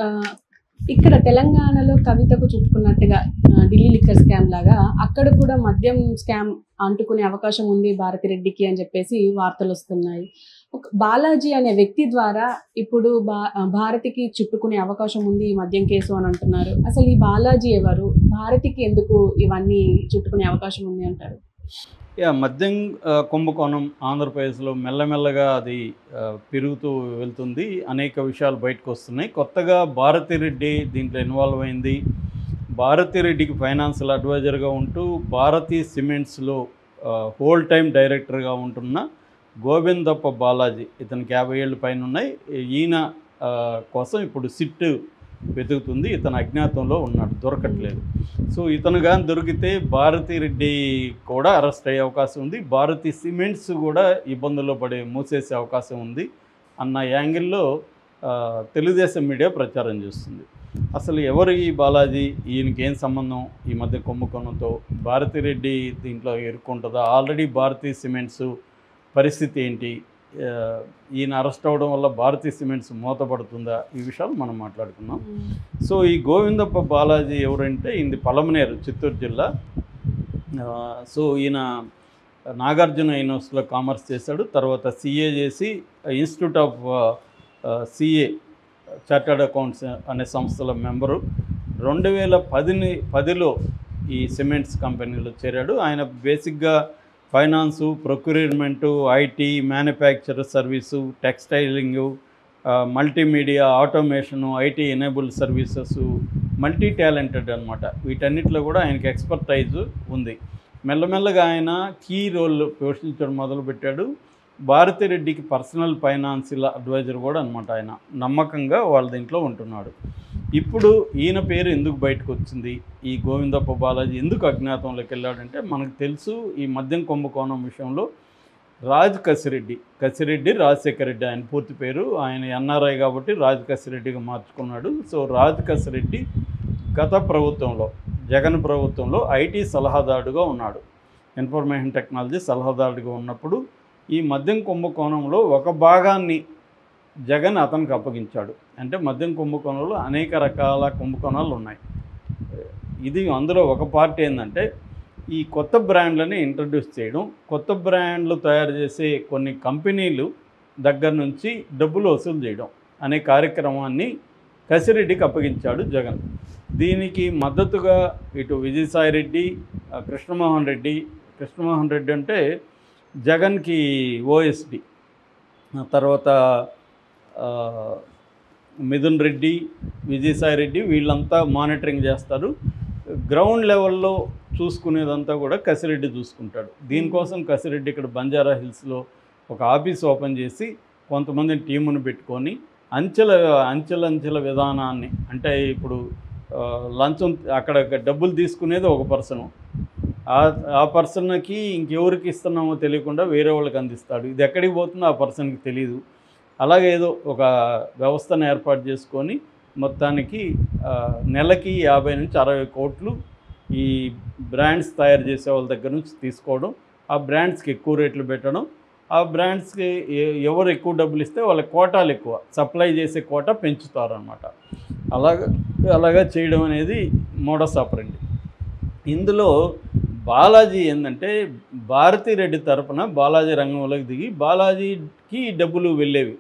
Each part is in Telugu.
ఆహ్, ఇక్కడ తెలంగాణలో కవితకు చుట్టుకున్నట్టుగా ఢిల్లీ లిక్కర్ స్కామ్ లాగా అక్కడ కూడా మద్యం స్కామ్ అంటుకునే అవకాశం ఉంది భారతిరెడ్డికి అని చెప్పేసి వార్తలొస్తున్నాయి. ఒక బాలాజీ అనే వ్యక్తి ద్వారా ఇప్పుడు భారతికి చుట్టుకునే అవకాశం ఉంది ఈ మద్యం కేసు అని అంటున్నారు. అసలు ఈ బాలాజీ ఎవరు? భారతికి ఎందుకు ఇవన్నీ చుట్టుకునే అవకాశం ఉంది అంటారు? మద్యం కుంభకోణం ఆంధ్రప్రదేశ్లో మెల్లమెల్లగా అది పెరుగుతూ వెళ్తుంది. అనేక విషయాలు బయటకొస్తున్నాయి. కొత్తగా భారతిరెడ్డి దీంట్లో ఇన్వాల్వ్ అయింది. భారతిరెడ్డికి ఫైనాన్షియల్ అడ్వైజర్గా ఉంటూ భారతీ సిమెంట్స్లో హోల్ టైమ్ డైరెక్టర్గా ఉంటున్న గోవిందప్ప బాలాజీ, ఇతనికి 50 ఏళ్ళు పైన ఉన్నాయి. ఈయన కోసం ఇప్పుడు సిట్ వెతుకుతుంది. ఇతను అజ్ఞాతంలో ఉన్నాడు, దొరకట్లేదు. సో ఇతను కానీ దొరికితే భారతిరెడ్డి కూడా అరెస్ట్ అయ్యే అవకాశం ఉంది. భారతీ సిమెంట్స్ కూడా ఇబ్బందుల్లో మూసేసే అవకాశం ఉంది అన్న యాంగిల్లో తెలుగుదేశం మీడియా ప్రచారం చేస్తుంది. అసలు ఎవరు ఈ బాలాజీ, ఈయనకి ఏం సంబంధం ఈ మధ్య కుంభకోణంతో? భారతిరెడ్డి దీంట్లో ఇరుక్కుంటుందా? ఆల్రెడీ భారతీ సిమెంట్స్ పరిస్థితి ఏంటి? ఈయన అరెస్ట్ అవ్వడం వల్ల భారతీ సిమెంట్స్ మూతపడుతుందా? ఈ విషయాలు మనం మాట్లాడుకున్నాం. సో ఈ గోవిందప్ప బాలాజీ ఎవరంటే ఈయనది పలమనేరు, చిత్తూరు జిల్లా. సో ఈయన నాగార్జున యూనివర్సిటీలో కామర్స్ చేశాడు. తర్వాత సిఏ చేసి institute of CA chartered accounts అనే సంస్థల మెంబరు. 2010లో ఈ సిమెంట్స్ కంపెనీలో చేరాడు. ఆయన బేసిక్గా finance, procurement, IT, manufacture service, textiling, multimedia, automation, IT enable services, multi talented అనమాట. వీటన్నిటిలో కూడా ఆయనకి ఎక్స్పర్టైజ్ ఉంది. మెల్లమెల్లగా ఆయన కీ రోల్ పోషించడం మొదలుపెట్టాడు. భారతిరెడ్డికి పర్సనల్ ఫైనాన్షియల్ అడ్వైజర్ కూడా అనమాట. ఆయన నమ్మకంగా వాళ్ళ దీంట్లో ఉంటున్నాడు. ఇప్పుడు ఈయన పేరు ఎందుకు బయటకు వచ్చింది? ఈ గోవిందప్ప బాలాజీ ఎందుకు అజ్ఞాతంలోకి వెళ్ళాడంటే, మనకు తెలుసు ఈ మద్యం కుంభకోణం విషయంలో కసిరెడ్డి రాజశేఖర రెడ్డి ఆయన పూర్తి పేరు. ఆయన ఎన్ఆర్ఐ కాబట్టి కసిరెడ్డిగా మార్చుకున్నాడు. సో కసిరెడ్డి గత ప్రభుత్వంలో, జగన్ ప్రభుత్వంలో ఐటీ సలహాదారుడుగా ఉన్నాడు. ఇన్ఫర్మేషన్ టెక్నాలజీ సలహాదారుడిగా ఉన్నప్పుడు ఈ మద్యం కుంభకోణంలో ఒక భాగాన్ని జగన్ అతనికి అప్పగించాడు. అంటే మద్యం కుంభకోణంలో అనేక రకాల కుంభకోణాలు ఉన్నాయి. ఇది అందులో ఒక పార్టీ ఏంటంటే ఈ కొత్త బ్రాండ్లని ఇంట్రడ్యూస్ చేయడం, కొత్త బ్రాండ్లు తయారు చేసే కొన్ని కంపెనీలు దగ్గర నుంచి డబ్బులు వసూలు చేయడం అనే కార్యక్రమాన్ని కసిరెడ్డికి అప్పగించాడు జగన్. దీనికి మద్దతుగా ఇటు విజయసాయిరెడ్డి, కృష్ణమోహన్ రెడ్డి అంటే జగన్కి ఓఎస్డి, తర్వాత మిథున్ రెడ్డి, విజయసాయిరెడ్డి వీళ్ళంతా మానిటరింగ్ చేస్తారు. గ్రౌండ్ లెవెల్లో చూసుకునేదంతా కూడా కసిరెడ్డి చూసుకుంటాడు. దీనికోసం కసిరెడ్డి ఇక్కడ బంజారా హిల్స్లో ఒక ఆఫీస్ ఓపెన్ చేసి కొంతమంది టీమును పెట్టుకొని అంచెలంచెల విధానాన్ని, అంటే ఇప్పుడు లంచం అక్కడ డబ్బులు తీసుకునేది ఒక పర్సను, ఆ పర్సన్కి ఇంకెవరికి ఇస్తున్నామో తెలియకుండా వేరే వాళ్ళకి అందిస్తాడు. ఇది ఎక్కడికి పోతుందో ఆ పర్సన్కి తెలియదు. అలాగే ఏదో ఒక వ్యవస్థను ఏర్పాటు చేసుకొని మొత్తానికి నెలకి 50 నుంచి 60 కోట్లు ఈ బ్రాండ్స్ తయారు చేసే వాళ్ళ దగ్గర నుంచి తీసుకోవడం, ఆ బ్రాండ్స్కి ఎక్కువ రేట్లు పెట్టడం, ఆ బ్రాండ్స్కి ఎవరు ఎక్కువ డబ్బులు ఇస్తే వాళ్ళ కోటాలు ఎక్కువ, సప్లై చేసే కోటా పెంచుతారనమాట. అలాగా చేయడం అనేది మోడస్ ఆపరండి. ఇందులో బాలాజీ ఏంటంటే భారతిరెడ్డి తరపున బాలాజీ రంగంలోకి దిగి బాలాజీకి డబ్బులు వెళ్ళేవి.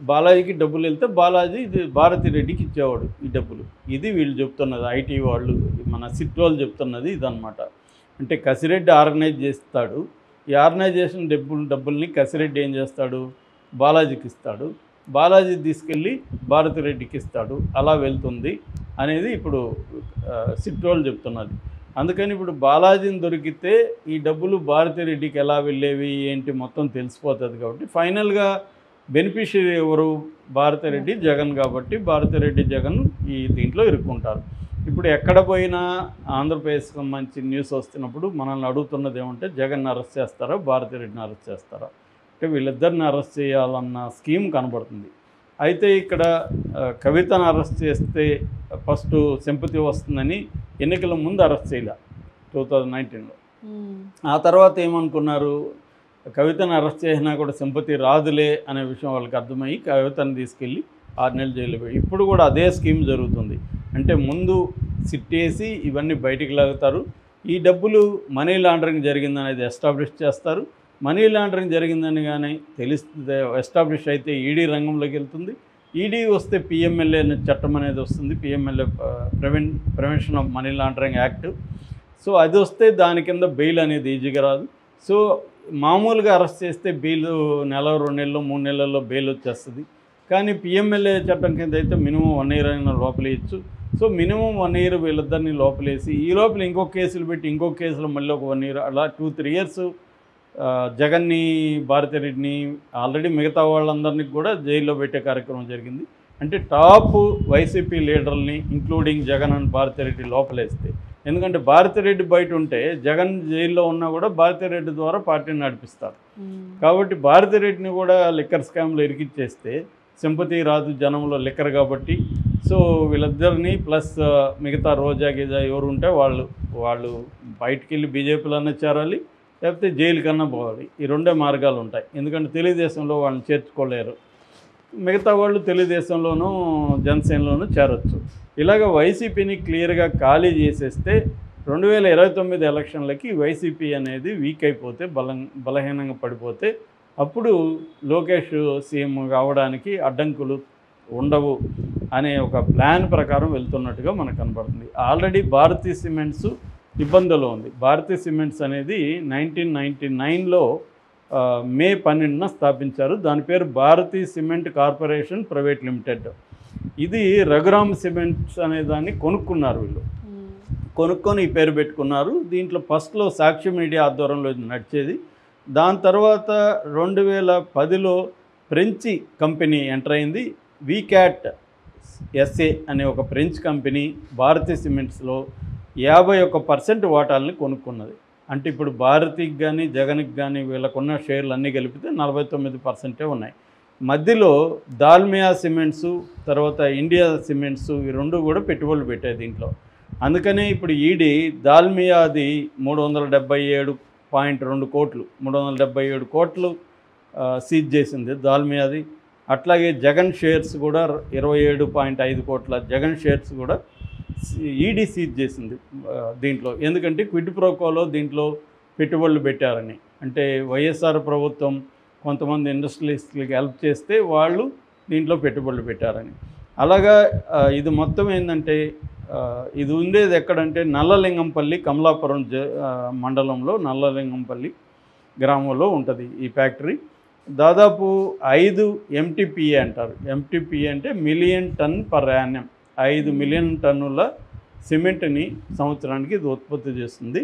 బాలాజీకి డబ్బులు వెళ్తే బాలాజీ భారతిరెడ్డికి ఇచ్చేవాడు ఈ డబ్బులు. ఇది వీళ్ళు చెప్తున్నది, ఐటీ వాళ్ళు, మన సిట్ వాళ్ళు చెప్తున్నది ఇదన్నమాట. అంటే కసిరెడ్డి ఆర్గనైజ్ చేస్తాడు. ఈ ఆర్గనైజేషన్ డబ్బుల్ని కసిరెడ్డి ఏం చేస్తాడు? బాలాజీకి ఇస్తాడు. బాలాజీ తీసుకెళ్ళి భారతిరెడ్డికి ఇస్తాడు. అలా వెళ్తుంది అనేది ఇప్పుడు సిట్ వాళ్ళు చెప్తున్నది. అందుకని ఇప్పుడు బాలాజీని దొరికితే ఈ డబ్బులు భారతిరెడ్డికి ఎలా వెళ్ళేవి ఏంటి మొత్తం తెలిసిపోతుంది. కాబట్టి ఫైనల్గా బెనిఫిషియరీ ఎవరు? భారతిరెడ్డి, జగన్. కాబట్టి భారతిరెడ్డి, జగన్ ఈ దీంట్లో ఇరుక్కుంటారు. ఇప్పుడు ఎక్కడ పోయినా ఆంధ్రప్రదేశ్కి సంబంధించి న్యూస్ వస్తున్నప్పుడు మనల్ని అడుగుతున్నది ఏమంటే, జగన్ అరెస్ట్ చేస్తారా, భారతిరెడ్డిని అరెస్ట్ చేస్తారా? అంటే వీళ్ళిద్దరిని అరెస్ట్ చేయాలన్న స్కీమ్ కనబడుతుంది. అయితే ఇక్కడ కవితను అరెస్ట్ చేస్తే ఫస్ట్ సింపతి వస్తుందని ఎన్నికల ముందు అరెస్ట్ చేయలే 2019లో. ఆ తర్వాత ఏమనుకున్నారు, కవితను అరెస్ట్ చేసినా కూడా సింపతి రాదులే అనే విషయం వాళ్ళకి అర్థమయ్యి కవితను తీసుకెళ్ళి 6 నెలలు జైల్లో పెట్టి, ఇప్పుడు కూడా అదే స్కీమ్ జరుగుతుంది. అంటే ముందు సిట్ వేసి ఇవన్నీ బయటికి లాగుతారు, ఈ డబ్బులు మనీ లాండరింగ్ జరిగిందనేది ఎస్టాబ్లిష్ చేస్తారు. మనీ లాండరింగ్ జరిగిందని కానీ తెలిస్తే ఎస్టాబ్లిష్ అయితే ఈడీ రంగంలోకి వెళ్తుంది. ఈడీ వస్తే పిఎంఎల్ఏ అనే చట్టం అనేది వస్తుంది, PMLA prevention of money laundering act. So అది వస్తే దాని కింద బెయిల్ అనేది ఈజీగా రాదు. సో మామూలుగా అరెస్ట్ చేస్తే బెయిల్ నెల 2 నెలలు 3 నెలల్లో బెయిల్ వచ్చేస్తుంది. కానీ పిఎంఎల్ఏ చట్టం కింద అయితే మినిమం 1 ఇయర్ అయినా లోపలేయచ్చు. సో మినిమం 1 ఇయర్ వీళ్ళిద్దరిని లోపలేసి ఈ లోపల ఇంకో కేసులు పెట్టి ఇంకో కేసులో మళ్ళీ ఒక 1 ఇయర్ అలా 2-3 ఇయర్స్ జగన్ని, భారతిరెడ్డిని, ఆల్రెడీ మిగతా వాళ్ళందరినీ కూడా జైల్లో పెట్టే కార్యక్రమం జరిగింది. అంటే టాప్ వైసీపీ లీడర్ని ఇంక్లూడింగ్ జగన్ అండ్ భారతిరెడ్డి లోపలేస్తే, ఎందుకంటే భారతిరెడ్డి బయట ఉంటే జగన్ జైల్లో ఉన్నా కూడా భారతిరెడ్డి ద్వారా పార్టీని నడిపిస్తారు. కాబట్టి భారతిరెడ్డిని కూడా లిక్కర్ స్కామ్లో ఇరికిచ్చేస్తే సింపతి రాదు జనంలో లిక్కర్ కాబట్టి. సో వీళ్ళిద్దరిని ప్లస్ మిగతా రోజా గీజా ఎవరు ఉంటే వాళ్ళు బయటికి వెళ్ళి బీజేపీలోనే చేరాలి, లేకపోతే జైలు కన్నా పోవాలి. ఈ 2 మార్గాలు ఉంటాయి. ఎందుకంటే తెలుగుదేశంలో వాళ్ళని చేర్చుకోలేరు, మిగతా వాళ్ళు తెలుగుదేశంలోనూ జనసేనలోనూ చేరొచ్చు. ఇలాగ వైసీపీని క్లియర్గా ఖాళీ చేసేస్తే 2029 ఎలక్షన్లకి వైసీపీ అనేది వీక్ అయిపోతే, బలహీనంగా పడిపోతే, అప్పుడు లోకేష్ సీఎం కావడానికి అడ్డంకులు ఉండవు అనే ఒక ప్లాన్ ప్రకారం వెళ్తున్నట్టుగా మనకు కనబడుతుంది. ఆల్రెడీ భారతీ సిమెంట్స్ ఇబ్బందులు ఉంది. భారతీ సిమెంట్స్ అనేది 1999లో మే 12న స్థాపించారు. దాని పేరు Bharathi cement corporation private limited. ఇది రఘురామ్ సిమెంట్స్ అనే దాన్ని కొనుక్కున్నారు వీళ్ళు. కొనుక్కొని ఈ పేరు పెట్టుకున్నారు. దీంట్లో ఫస్ట్లో సాక్షి మీడియా ఆధ్వర్యంలో నడిచేది. దాని తర్వాత 2010లో ఫ్రెంచి కంపెనీ ఎంటర్ అయింది. వీక్యాట్ ఎస్ఏ అనే ఒక ఫ్రెంచ్ కంపెనీ భారతీ సిమెంట్స్లో 51% వాటాలని కొనుక్కున్నది. అంటే ఇప్పుడు భారతికి కానీ జగన్కి కానీ వీళ్ళకున్న షేర్లు అన్నీ కలిపితే 49% ఉన్నాయి. మధ్యలో దాల్మియా సిమెంట్స్, తర్వాత ఇండియా సిమెంట్స్, ఈ 2 కూడా పెట్టుబడులు పెట్టాయి దీంట్లో. అందుకనే ఇప్పుడు ఈడీ దాల్మియాది 377.2 కోట్లు 377 కోట్లు సీజ్ చేసింది దాల్మియాది. అట్లాగే జగన్ షేర్స్ కూడా 27.5 కోట్ల జగన్ షేర్స్ కూడా ఈడీ సీజ్ చేసింది దీంట్లో. ఎందుకంటే క్విడ్ ప్రోకోలో దీంట్లో పెట్టుబడులు పెట్టారని, అంటే వైఎస్ఆర్ ప్రభుత్వం కొంతమంది ఇండస్ట్రియలిస్టులకి హెల్ప్ చేస్తే వాళ్ళు దీంట్లో పెట్టుబడులు పెట్టారని. అలాగా ఇది మొత్తం ఏంటంటే ఇది ఉండేది ఎక్కడంటే నల్లలింగంపల్లి, కమలాపురం మండలంలో నల్లలింగంపల్లి గ్రామంలో ఉంటుంది ఈ ఫ్యాక్టరీ. దాదాపు 5 MTPA అంటారు. MTPA అంటే million ton per annum. 5 million టన్నుల సిమెంట్ని సంవత్సరానికి ఇది ఉత్పత్తి చేస్తుంది.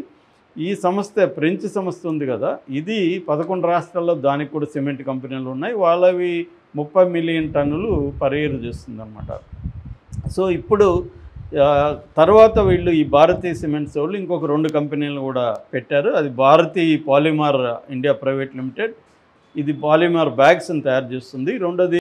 ఈ సంస్థ ఫ్రెంచ్ సంస్థ ఉంది కదా, ఇది 11 రాష్ట్రాల్లో దానికి కూడా సిమెంట్ కంపెనీలు ఉన్నాయి. వాళ్ళవి 30 మిలియన్ టన్నులు పర్ ఇయర్ చేస్తుంది అన్నమాట. సో ఇప్పుడు తర్వాత వీళ్ళు ఈ భారతీ సిమెంట్స్ వాళ్ళు ఇంకొక 2 కంపెనీలు కూడా పెట్టారు. అది Bharathi polymer India private limited. ఇది పాలిమర్ బ్యాగ్స్ని తయారు చేస్తుంది. రెండోది